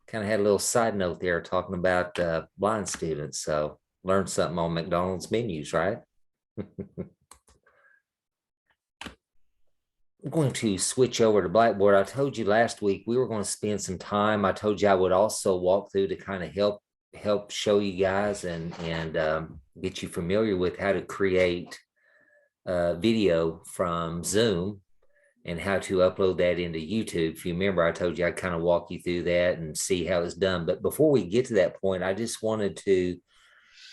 kind of had a little side note there talking about blind students. So learned something on McDonald's menus, right? I'm going to switch over to Blackboard. I told you last week we were going to spend some time. I told you I would also walk through to kind of help show you guys and get you familiar with how to create video from Zoom and how to upload that into YouTube. If you remember, I told you I'd kind of walk you through that and see how it's done. But before we get to that point, I just wanted to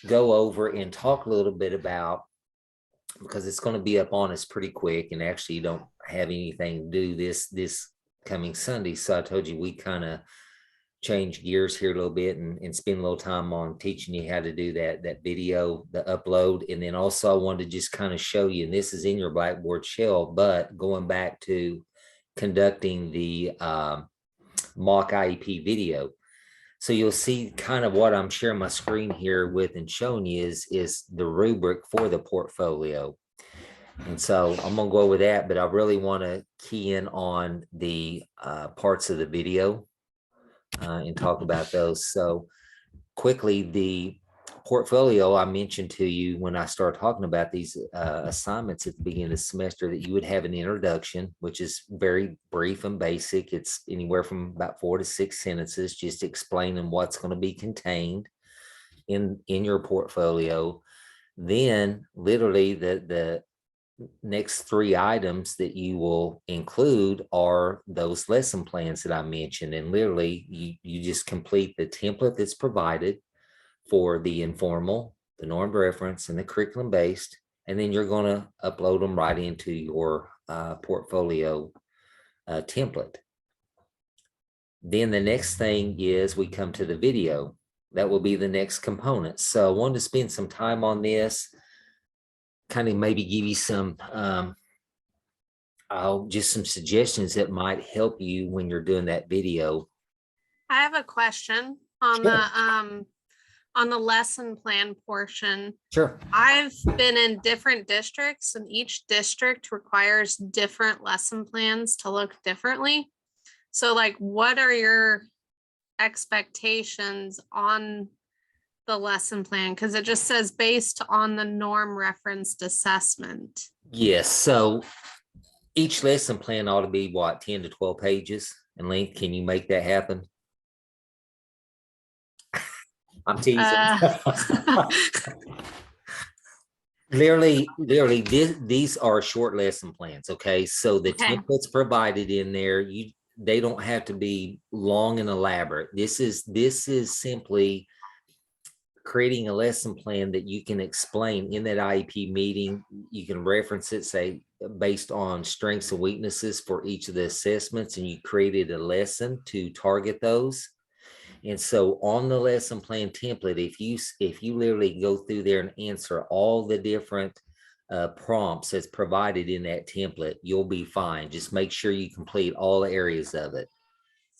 go over and talk a little bit about, because it's going to be up on us pretty quick, and actually you don't have anything to do this coming Sunday. So I told you we kind of change gears here a little bit and spend a little time on teaching you how to do that video, the upload. And then also I wanted to just kind of show you, and this is in your Blackboard shell, but going back to conducting the mock IEP video. So you'll see kind of what I'm sharing my screen here with and showing you is the rubric for the portfolio. And so I'm gonna go over that, but I really want to key in on the parts of the video and talk about those. So quickly, the portfolio, I mentioned to you when I started talking about these assignments at the beginning of the semester that you would have an introduction, which is very brief and basic. It's anywhere from about 4 to 6 sentences, just explaining what's going to be contained in your portfolio. Then literally the next 3 items that you will include are those lesson plans that I mentioned. And literally you just complete the template that's provided for the informal, the normed reference, and the curriculum based, and then you're going to upload them right into your portfolio template. Then the next thing is we come to the video. That will be the next component. So I wanted to spend some time on this, kind of maybe give you some just some suggestions that might help you when you're doing that video. I have a question on the lesson plan portion. Sure. I've been in different districts, and each district requires different lesson plans to look differently. So like, what are your expectations on the lesson plan? Because it just says based on the norm referenced assessment. Yes. So each lesson plan ought to be what, 10 to 12 pages in length. Can you make that happen? I'm teasing. Literally, these are short lesson plans. Okay. So the templates provided in there, they don't have to be long and elaborate. This is simply creating a lesson plan that you can explain in that IEP meeting. You can reference it, say, based on strengths and weaknesses for each of the assessments, and you created a lesson to target those. And so on the lesson plan template, if you literally go through there and answer all the different prompts that's provided in that template, you'll be fine. Just make sure you complete all the areas of it.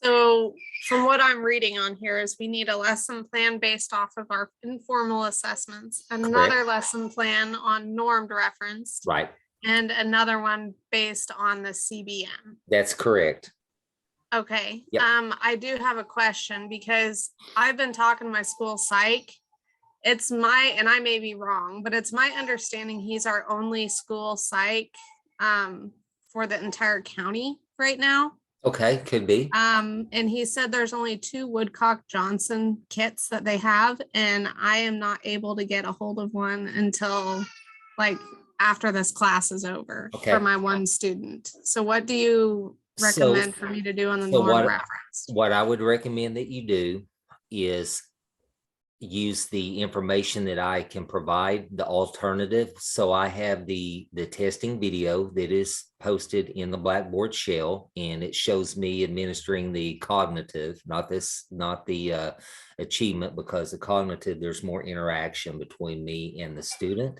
So from what I'm reading on here is we need a lesson plan based off of our informal assessments, another lesson plan on normed reference, right, and another one based on the CBM. That's correct. Okay. Yep. I do have a question because I've been talking to my school psych. It's my, and I may be wrong, but it's my understanding he's our only school psych for the entire county right now. Okay, could be. And he said there's only 2 Woodcock Johnson kits that they have, and I am not able to get a hold of one until like after this class is over for my one student. So what do you recommend for me to do on the norm reference? What I would recommend that you do is use the information that I can provide, the alternative. So I have the testing video that is posted in the Blackboard shell, and it shows me administering the cognitive, not the achievement, because the cognitive, there's more interaction between me and the student.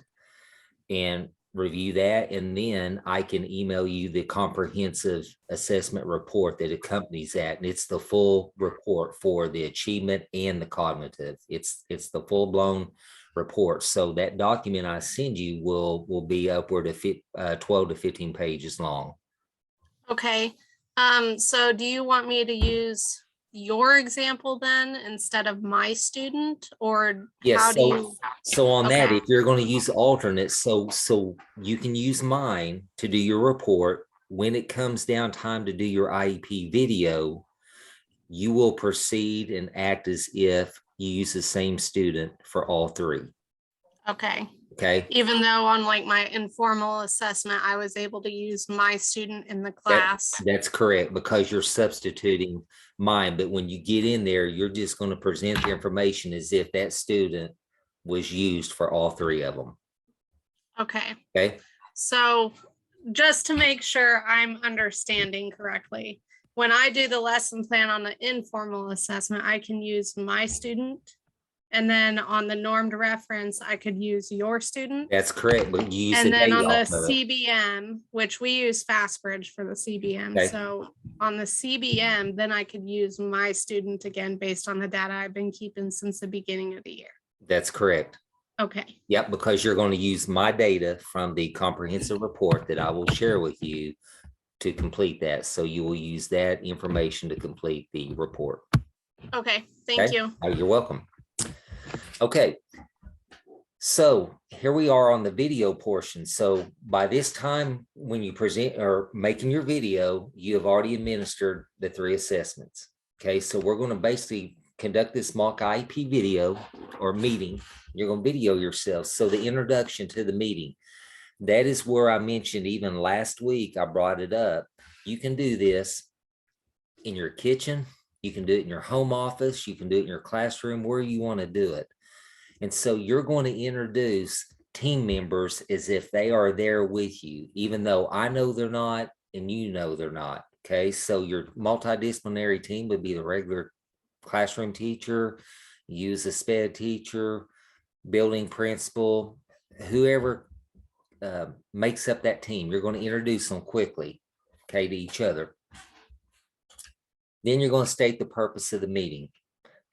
And review that, and then I can email you the comprehensive assessment report that accompanies that, and it's the full report for the achievement and the cognitive. It's the full-blown report. So that document I send you will be upward of 12 to 15 pages long. Okay. So do you want me to use your example then instead of my student, or Yes, how do you? so on that, Okay. if you're going to use alternates, so you can use mine to do your report. When it comes down time to do your IEP video, you will proceed and act as if you use the same student for all three. Okay. Okay. Even though on like my informal assessment, I was able to use my student in the class. That's correct, because you're substituting mine. But when you get in there, you're just going to present the information as if that student was used for all three of them. Okay. Okay. So just to make sure I'm understanding correctly, when I do the lesson plan on the informal assessment, I can use my student. And then on the normed reference, I could use your student. That's correct, but you use And the then data on the off of it. CBM, which we use FastBridge for the CBM. Okay. So on the CBM, then I could use my student again based on the data I've been keeping since the beginning of the year. That's correct. Okay. Yep, because you're going to use my data from the comprehensive report that I will share with you to complete that. So you will use that information to complete the report. Okay, thank you. Oh, you're welcome. Okay. So here we are on the video portion. So by this time, when you present or making your video, you have already administered the 3 assessments. Okay, so we're going to basically conduct this mock IEP video or meeting. You're going to video yourself. So the introduction to the meeting, that is where I mentioned even last week, I brought it up. You can do this in your kitchen. You can do it in your home office. You can do it in your classroom, where you want to do it. And so you're going to introduce team members as if they are there with you, even though I know they're not and you know they're not. Okay, so your multidisciplinary team would be the regular classroom teacher, use a SPED teacher, building principal, whoever makes up that team. You're going to introduce them quickly, okay, to each other. Then you're going to state the purpose of the meeting.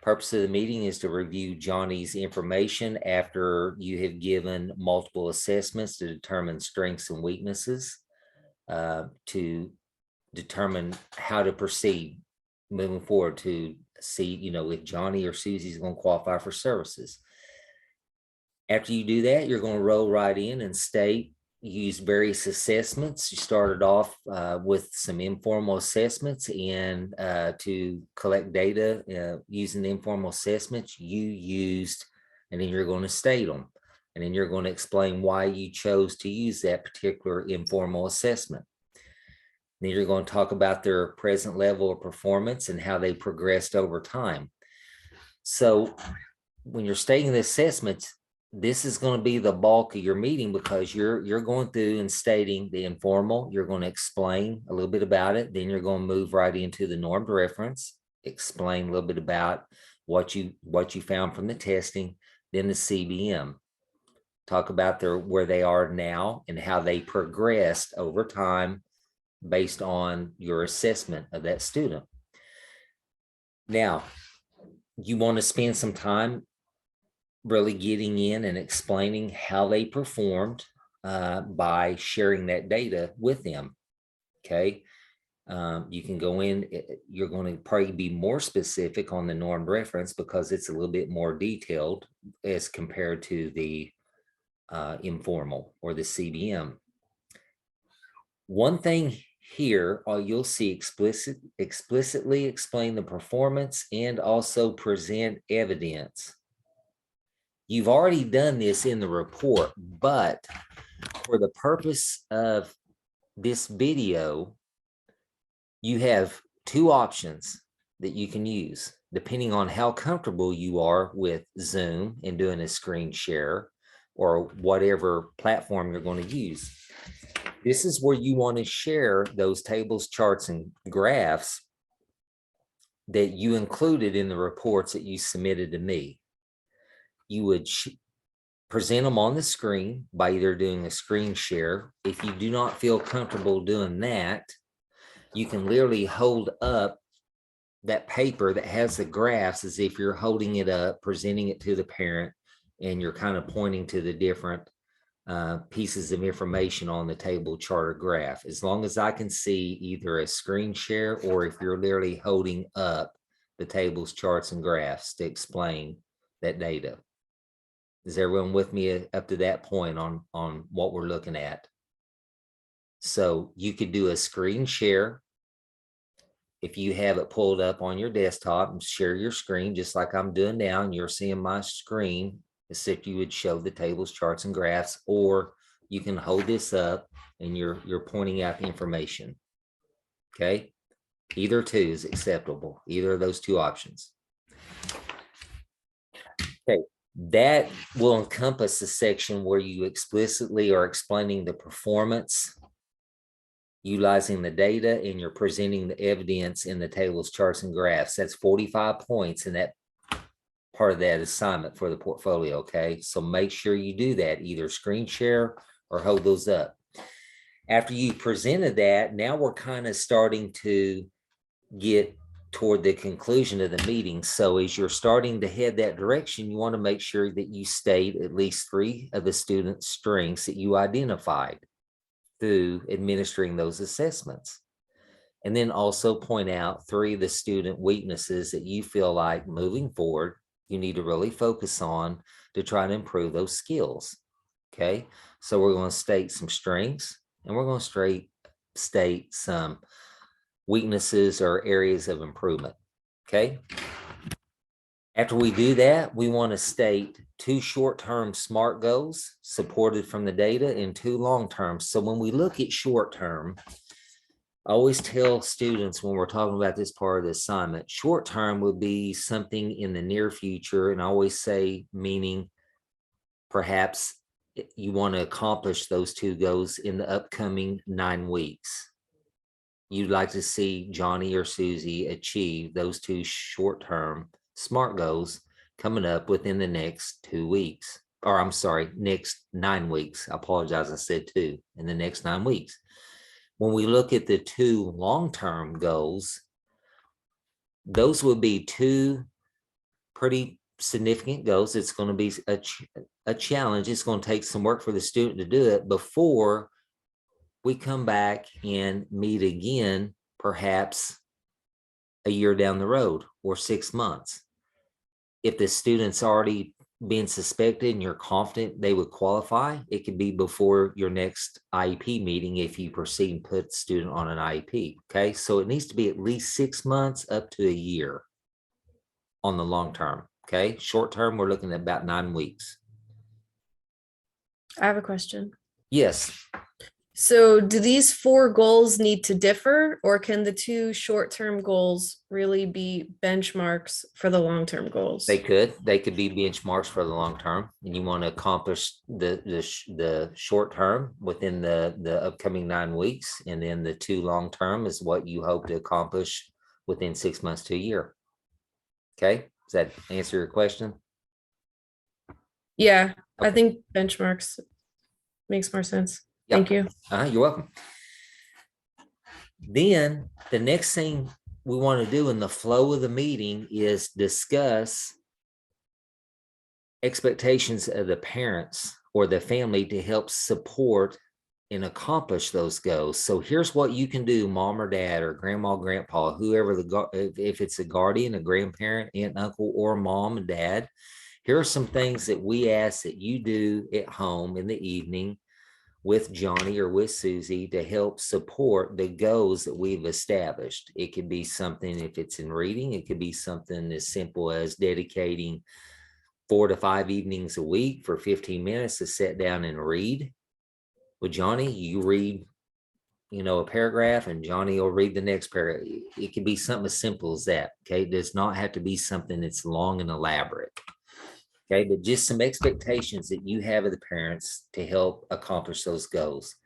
Purpose of the meeting is to review Johnny's information after you have given multiple assessments to determine strengths and weaknesses, to determine how to proceed moving forward, to see, you know, if Johnny or Susie's going to qualify for services. After you do that, you're going to roll right in and state, use various assessments. You started off with some informal assessments, and to collect data using the informal assessments you used, and then you're going to state them. And then you're going to explain why you chose to use that particular informal assessment. Then you're going to talk about their present level of performance and how they progressed over time. So when you're stating the assessments, this is going to be the bulk of your meeting, because you're going through and stating the informal. You're going to explain a little bit about it. Then you're going to move right into the normed reference, explain a little bit about what you found from the testing. Then the CBM, talk about where they are now and how they progressed over time based on your assessment of that student. Now, you want to spend some time really getting in and explaining how they performed by sharing that data with them. Okay. You can go in, you're going to probably be more specific on the norm reference because it's a little bit more detailed as compared to the informal or the CBM. One thing here, you'll see explicitly explain the performance and also present evidence. You've already done this in the report, but for the purpose of this video, you have 2 options that you can use depending on how comfortable you are with Zoom and doing a screen share or whatever platform you're going to use. This is where you want to share those tables, charts, and graphs that you included in the reports that you submitted to me. You would present them on the screen by either doing a screen share. If you do not feel comfortable doing that, you can literally hold up that paper that has the graphs as if you're holding it up, presenting it to the parent, and you're kind of pointing to the different pieces of information on the table, chart, or graph. As long as I can see either a screen share or if you're literally holding up the tables, charts, and graphs to explain that data. Is everyone with me up to that point on what we're looking at? So you could do a screen share. If you have it pulled up on your desktop and share your screen, just like I'm doing now, and you're seeing my screen, as if you would show the tables, charts, and graphs, or you can hold this up and you're pointing out the information. Okay, either two is acceptable, either of those two options. Okay, that will encompass the section where you explicitly are explaining the performance, utilizing the data, and you're presenting the evidence in the tables, charts, and graphs. That's 45 points in that part of that assignment for the portfolio. Okay, so make sure you do that, either screen share or hold those up. After you presented that, now we're kind of starting to get toward the conclusion of the meeting. So as you're starting to head that direction, you want to make sure that you state at least 3 of the students' strengths that you identified through administering those assessments. And then also point out 3 of the student weaknesses that you feel like moving forward, you need to really focus on to try to improve those skills. Okay, so we're going to state some strengths, and we're going to state some weaknesses or areas of improvement. Okay. After we do that, we want to state 2 short-term SMART goals supported from the data and 2 long-term. So when we look at short-term, I always tell students when we're talking about this part of the assignment, short-term would be something in the near future. And I always say, meaning perhaps you want to accomplish those 2 goals in the upcoming 9 weeks. You'd like to see Johnny or Susie achieve those 2 short-term SMART goals coming up within the next 2 weeks, or I'm sorry, next 9 weeks. I apologize, I said 2, in the next 9 weeks. When we look at the 2 long-term goals, those would be 2 pretty significant goals. It's going to be a challenge. It's going to take some work for the student to do it before we come back and meet again, perhaps a year down the road or 6 months. If the student's already been suspected and you're confident they would qualify, it could be before your next IEP meeting if you proceed and put the student on an IEP. Okay, so it needs to be at least 6 months up to a year on the long term. Okay, short term, we're looking at about 9 weeks. I have a question. Yes. So do these 4 goals need to differ, or can the 2 short-term goals really be benchmarks for the long-term goals? They could be benchmarks for the long term, and you want to accomplish the short term within the upcoming 9 weeks, and then the 2 long term is what you hope to accomplish within 6 months to a year. Okay, does that answer your question? Yeah, okay. I think benchmarks makes more sense. Yeah. Thank you. You're welcome. Then the next thing we want to do in the flow of the meeting is discuss expectations of the parents or the family to help support and accomplish those goals. So here's what you can do, mom or dad or grandma, grandpa, whoever if it's a guardian, a grandparent, aunt, uncle, or mom and dad. Here are some things that we ask that you do at home in the evening with Johnny or with Susie to help support the goals that we've established. It could be something, if it's in reading, it could be something as simple as dedicating 4 to 5 evenings a week for 15 minutes to sit down and read. With Johnny, you read, a paragraph, and Johnny will read the next paragraph. It could be something as simple as that. Okay, it does not have to be something that's long and elaborate. Okay, but just some expectations that you have of the parents to help accomplish those goals.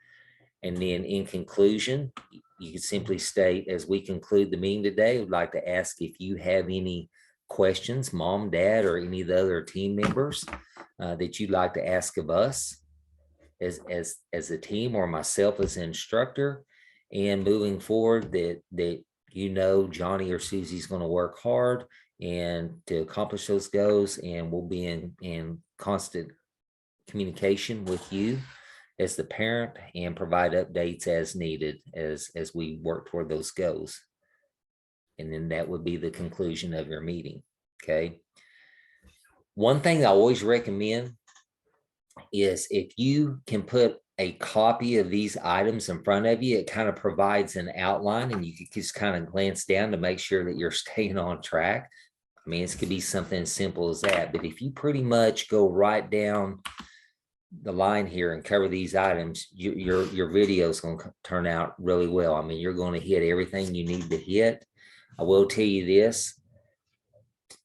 And then in conclusion, you can simply state, as we conclude the meeting today, I'd like to ask if you have any questions, mom, dad, or any of the other team members that you'd like to ask of us as a team, or myself as an instructor. And moving forward, that Johnny or Susie's going to work hard and to accomplish those goals, and we'll be in constant communication with you as the parent and provide updates as needed as we work toward those goals. And then that would be the conclusion of your meeting. Okay. One thing I always recommend is if you can put a copy of these items in front of you, it kind of provides an outline and you can just kind of glance down to make sure that you're staying on track. I mean, it could be something as simple as that, but if you pretty much go right down the line here and cover these items, your video is going to turn out really well. I mean, you're going to hit everything you need to hit. I will tell you this,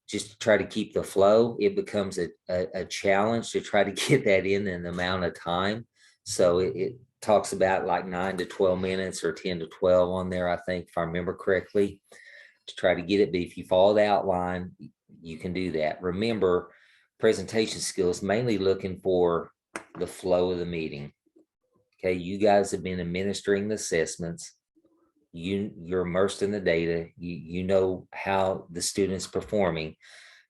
just to try to keep the flow, it becomes a challenge to try to get that in an amount of time. So it talks about like 9 to 12 minutes or 10 to 12 on there, I think, if I remember correctly, to try to get it. But if you follow the outline, you can do that. Remember, presentation skills, mainly looking for the flow of the meeting. Okay, you guys have been administering the assessments. You're immersed in the data. You know how the student's performing.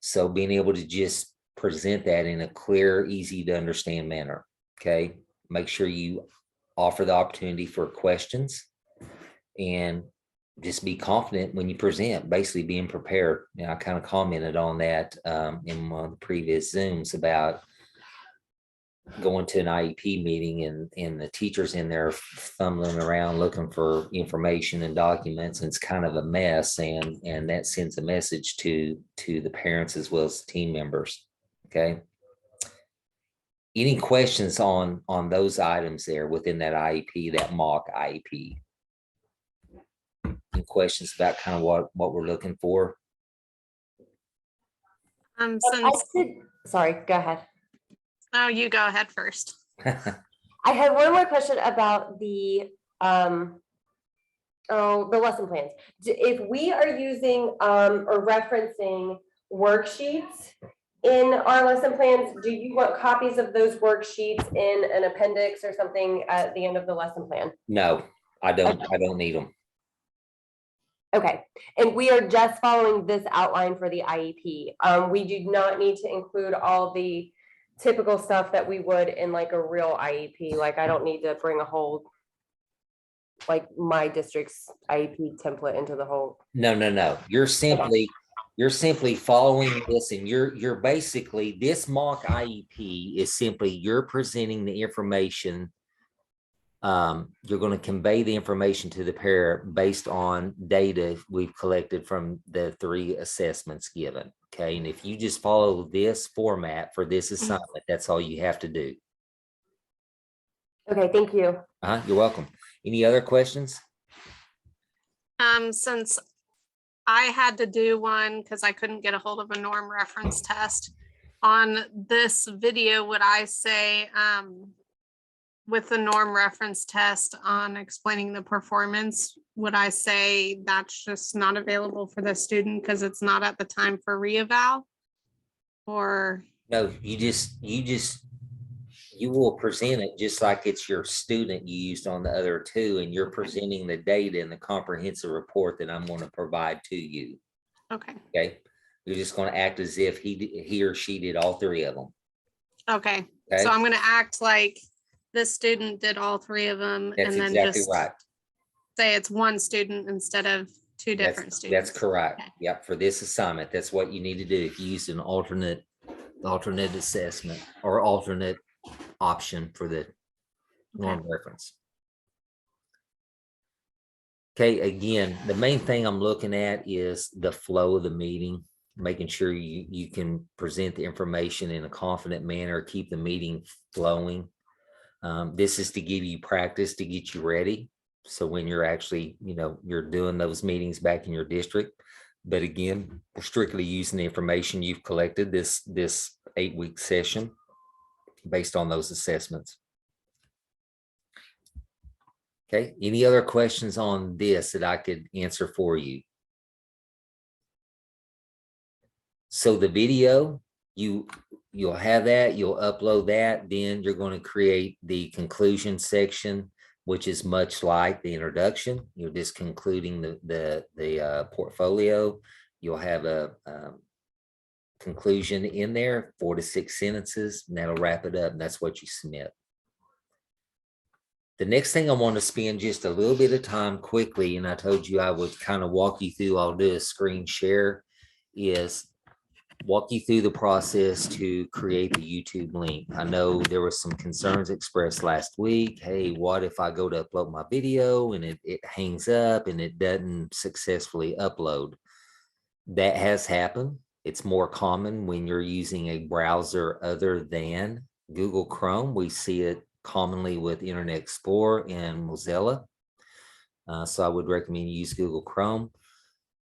So being able to just present that in a clear, easy to understand manner. Okay, make sure you offer the opportunity for questions and just be confident when you present, basically being prepared. Now, I kind of commented on that in one of the previous Zooms about going to an IEP meeting and the teachers in there fumbling around looking for information and documents, and it's kind of a mess, and that sends a message to the parents as well as team members. Okay. Any questions on those items there within that IEP, that mock IEP? Any questions about kind of what we're looking for? Since Sorry, go ahead. oh, you go ahead first. I had one more question about the lesson plans. If we are using or referencing worksheets in our lesson plans, do you want copies of those worksheets in an appendix or something at the end of the lesson plan? No, I don't need them. Okay, and we are just following this outline for the IEP. We do not need to include all the typical stuff that we would in like a real IEP. Like I don't need to bring a whole, like my district's IEP template into the whole. No. You're simply following this, and you're basically, this mock IEP is simply you're presenting the information. You're going to convey the information to the parent based on data we've collected from the 3 assessments given. Okay, and if you just follow this format for this assignment, that's all you have to do. Okay, thank you. You're welcome. Any other questions? Since I had to do one because I couldn't get a hold of a norm reference test on this video, would I say with the norm reference test on explaining the performance, would I say that's just not available for the student because it's not at the time for reeval? Or no, you will present it just like it's your student you used on the other 2, and you're presenting the data in the comprehensive report that I'm going to provide to you. okay. Okay, you're just going to act as if he or she did all 3 of them. Okay. Okay? So I'm going to act like this student did all 3 of them. That's and then exactly just right. say it's one student instead of 2 different students. That's correct. Okay. Yep. For this assignment, that's what you need to do if you use an alternate assessment or alternate option for the norm reference. Okay, again, the main thing I'm looking at is the flow of the meeting, making sure you can present the information in a confident manner, keep the meeting flowing. This is to give you practice to get you ready. So when you're actually, you're doing those meetings back in your district. But again, we're strictly using the information you've collected this 8-week session based on those assessments. Okay, any other questions on this that I could answer for you? So the video, you'll have that, you'll upload that, then you're going to create the conclusion section, which is much like the introduction. You're just concluding the portfolio. You'll have a conclusion in there, 4 to 6 sentences, and that'll wrap it up, and that's what you submit. The next thing I want to spend just a little bit of time quickly, and I told you I would kind of walk you through, I'll do a screen share, is walk you through the process to create the YouTube link. I know there were some concerns expressed last week. Hey, what if I go to upload my video and it hangs up and it doesn't successfully upload? That has happened. It's more common when you're using a browser other than Google Chrome. We see it commonly with Internet Explorer and Mozilla. So I would recommend you use Google Chrome.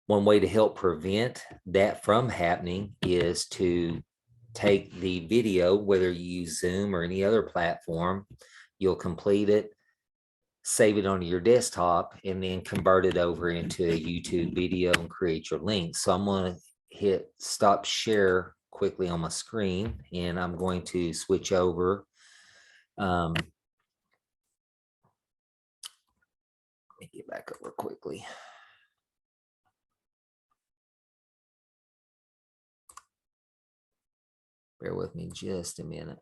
One way to help prevent that from happening is to take the video, whether you use Zoom or any other platform, you'll complete it, save it onto your desktop, and then convert it over into a YouTube video and create your link. So I'm going to hit stop share quickly on my screen, and I'm going to switch over. Let me get back over quickly. Bear with me just a minute.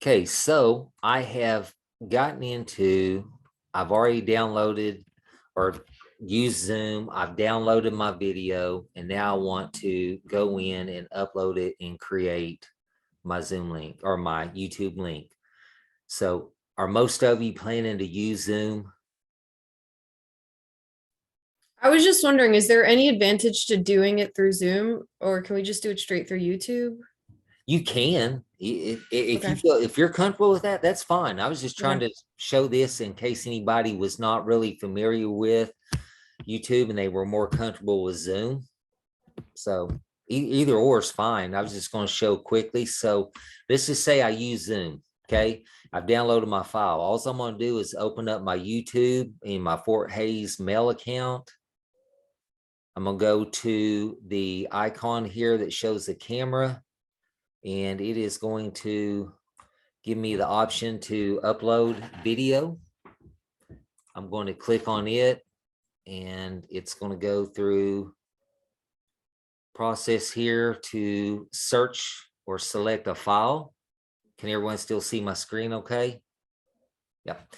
Okay, so I have gotten into, I've already downloaded or used Zoom. I've downloaded my video, and now I want to go in and upload it and create my Zoom link or my YouTube link. So are most of you planning to use Zoom? I was just wondering, is there any advantage to doing it through Zoom, or can we just do it straight through YouTube? You can, if you Okay. feel, if you're comfortable with that, that's fine. I was just trying Okay. to show this in case anybody was not really familiar with YouTube and they were more comfortable with Zoom. So either or is fine. I was just going to show quickly. So let's just say I use Zoom. Okay. I've downloaded my file. All I'm going to do is open up my YouTube in my Fort Hays mail account. I'm going to go to the icon here that shows the camera, and it is going to give me the option to upload video. I'm going to click on it, and it's going to go through process here to search or select a file. Can everyone still see my screen okay? Yep.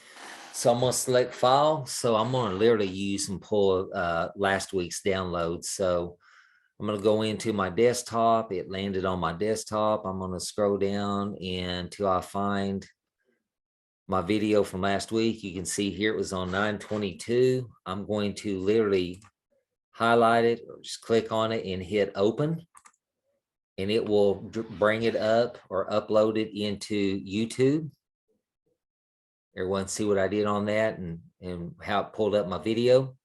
So I'm going to select file. So I'm going to literally use and pull last week's download. So I'm going to go into my desktop. It landed on my desktop. I'm going to scroll down until I find my video from last week. You can see here it was on 9/22. I'm going to literally highlight it or just click on it and hit open, and it will bring it up or upload it into YouTube. Everyone see what I did on that and how it pulled up my video.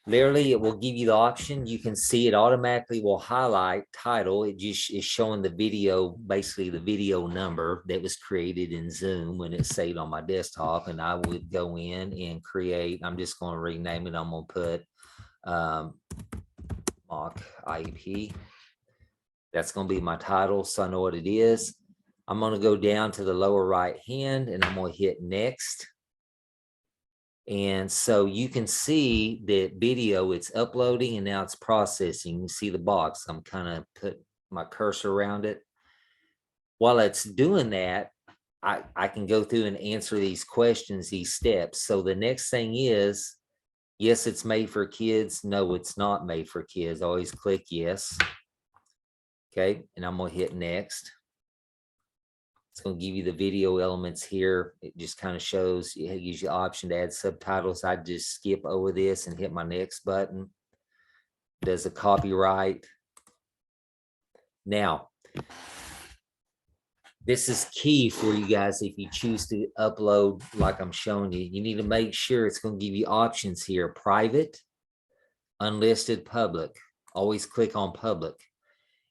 Literally, it will give you the option. You can see it automatically will highlight title. It just is showing the video, basically the video number that was created in Zoom when it's saved on my desktop. And I would go in and create, I'm just going to rename it. I'm going to put mock IEP. That's going to be my title, so I know what it is. I'm going to go down to the lower right hand, and I'm going to hit next. And so you can see that video, it's uploading and now it's processing. You see the box. I'm kind of put my cursor around it. While it's doing that, I can go through and answer these questions, these steps. So the next thing is, yes, it's made for kids. No, it's not made for kids. Always click yes. Okay, and I'm going to hit next. It's going to give you the video elements here. It just kind of shows, it gives you the option to add subtitles. I just skip over this and hit my next button. Does a copyright. Now, this is key for you guys. If you choose to upload like I'm showing you, you need to make sure it's going to give you options here: private, unlisted, public. Always click on public.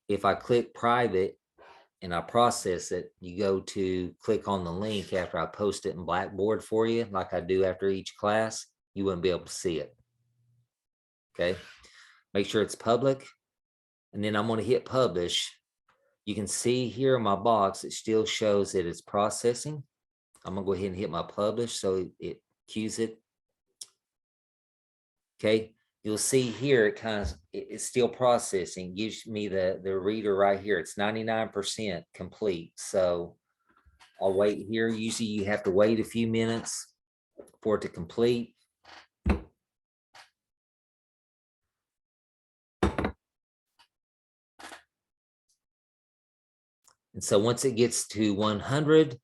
If I click private and I process it, you go to click on the link after I post it in Blackboard for you, like I do after each class, you wouldn't be able to see it. Okay, make sure it's public, and then I'm going to hit publish. You can see here in my box, it still shows that it's processing. I'm going to go ahead and hit my publish so it queues it. Okay, you'll see here, it's still processing, gives me the reader right here. It's 99% complete. So I'll wait here. Usually you have to wait a few minutes for it to complete. And so once it gets to 100,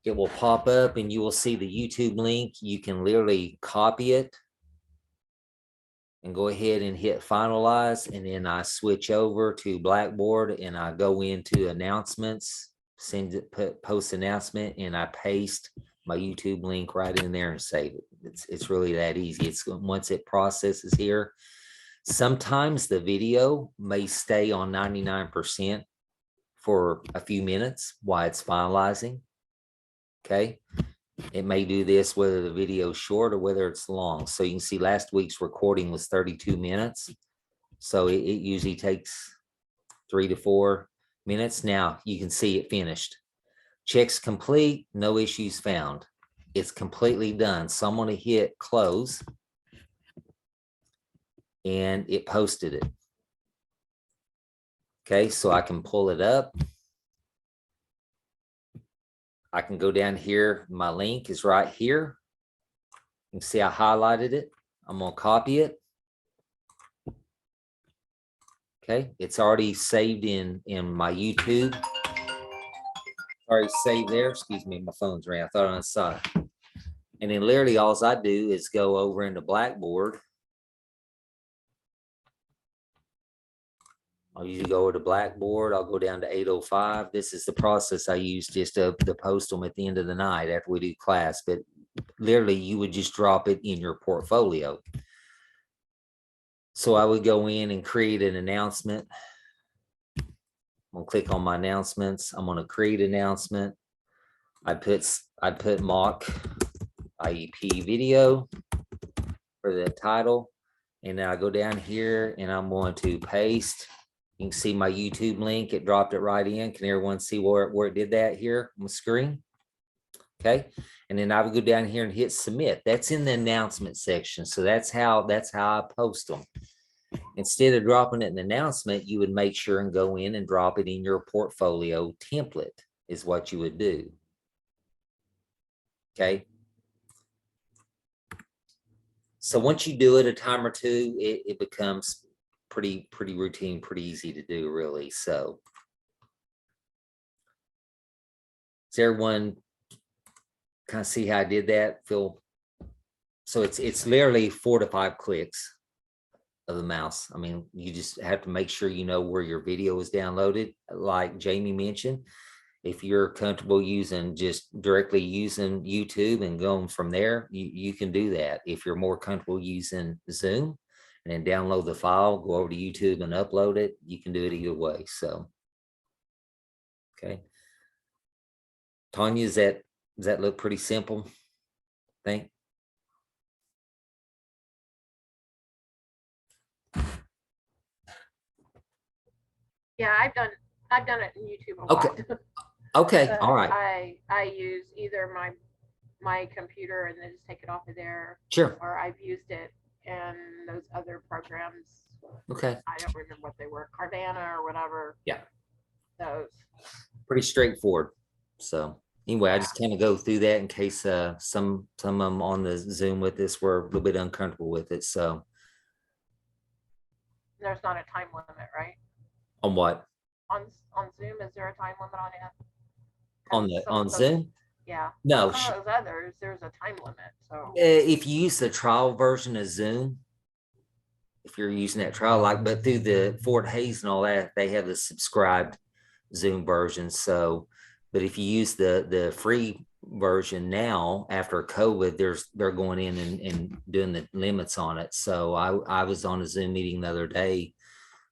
it will pop up and you will see the YouTube link. You can literally copy it and go ahead and hit finalize. And then I switch over to Blackboard and I go into announcements, post announcement, and I paste my YouTube link right in there and save it. It's really that easy. It's once it processes here. Sometimes the video may stay on 99% for a few minutes while it's finalizing. Okay. It may do this whether the video is short or whether it's long. So you can see last week's recording was 32 minutes. So it usually takes 3 to 4 minutes. Now you can see it finished. Checks complete, no issues found. It's completely done. So I'm going to hit close and it posted it. Okay, so I can pull it up. I can go down here. My link is right here. You can see I highlighted it. I'm going to copy it. Okay, it's already saved in my YouTube. Already saved there. Excuse me, my phone's ringing. I thought on the side. And then literally all I do is go over into Blackboard. I'll usually go over to Blackboard. I'll go down to 805. This is the process I use just to post them at the end of the night after we do class. But literally, you would just drop it in your portfolio. So I would go in and create an announcement. I'm going to click on my announcements. I'm going to create an announcement. I put mock IEP video for the title. And then I go down here and I'm going to paste. You can see my YouTube link. It dropped it right in. Can everyone see where it did that here on the screen? Okay. And then I would go down here and hit submit. That's in the announcement section. So that's how I post them. Instead of dropping it in the announcement, you would make sure and go in and drop it in your portfolio template is what you would do. Okay. So once you do it a time or two, it becomes pretty routine, pretty easy to do, really. So does everyone kind of see how I did that? So it's literally 4 to 5 clicks of the mouse. I mean, you just have to make sure you know where your video is downloaded. Like Jamie mentioned, if you're comfortable just directly using YouTube and going from there, you can do that. If you're more comfortable using Zoom and then download the file, go over to YouTube and upload it, you can do it either way. So, okay. Tanya, does that look pretty simple? Think? Yeah, I've done it in YouTube a lot. Okay. All right. I use either my computer and then just take it off of there. Sure. Or I've used it in those other programs. Okay. I don't remember what they were, Carvana or whatever. Yeah. Those. Pretty straightforward. So anyway, I just kind of go through that in case some of them on the Zoom with us were a little bit uncomfortable with it. So there's not a time limit, right? on what? On Zoom, is there a time limit on it? On Zoom? Yeah. No. Some of those others, there's a time limit. So if you use the trial version of Zoom, if you're using that trial, but through the Fort Hayes and all that, they have the subscribed Zoom version. So, but if you use the free version now after COVID, they're going in and doing the limits on it. So I was on a Zoom meeting the other day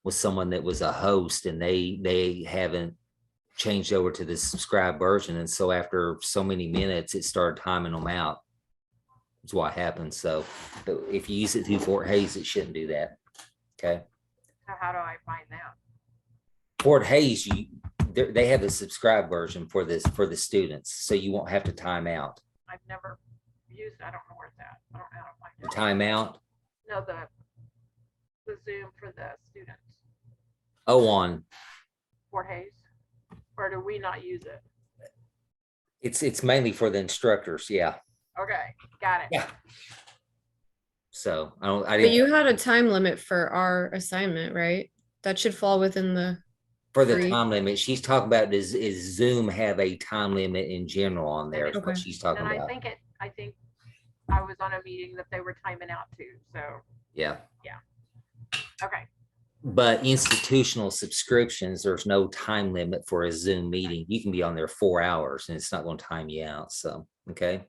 with someone that was a host, and they haven't changed over to the subscribed version. And so after so many minutes, it started timing them out. That's what happened. So if you use it through Fort Hayes, it shouldn't do that. Okay. So how do I find that? Fort Hayes, they have the subscribed version for the students, so you won't have to time out. I've never used it. I don't know where it's at. I don't know how to find it. Time out. No, the Zoom for the students, Oh, on, Fort Hayes, or do we not use it? it's mainly for the instructors, yeah, Okay, got it. yeah. So I But didn't, you had a time limit for our assignment, right? That should fall within the for the free. time limit, she's talking about, is Zoom have a time limit in general on there, is what Okay. she's talking And about. I think I was on a meeting that they were timing out too, so, Yeah. okay, But institutional subscriptions, there's no time limit for a Zoom meeting. You can be on there 4 hours and it's not going to time you out. So, okay.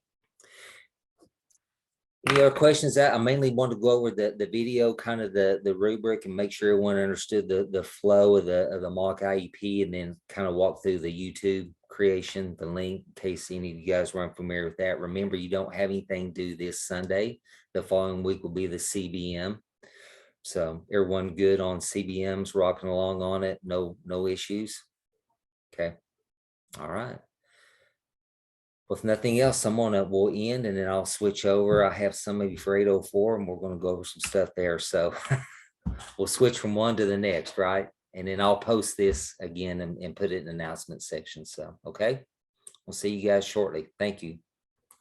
Any other questions that I mainly want to go over the video, kind of the rubric, and make sure everyone understood the flow of the mock IEP, and then kind of walk through the YouTube creation, the link, in case any of you guys were unfamiliar with that. Remember, you don't have anything due this Sunday. The following week will be the CBM. So everyone good on CBMs, rocking along on it, no issues. Okay. All right. With nothing else, we'll end, and then I'll switch over. I have some maybe for 804, and we're going to go over some stuff there. So we'll switch from one to the next, right? And then I'll post this again and put it in the announcement section. So, okay. We'll see you guys shortly. Thank you.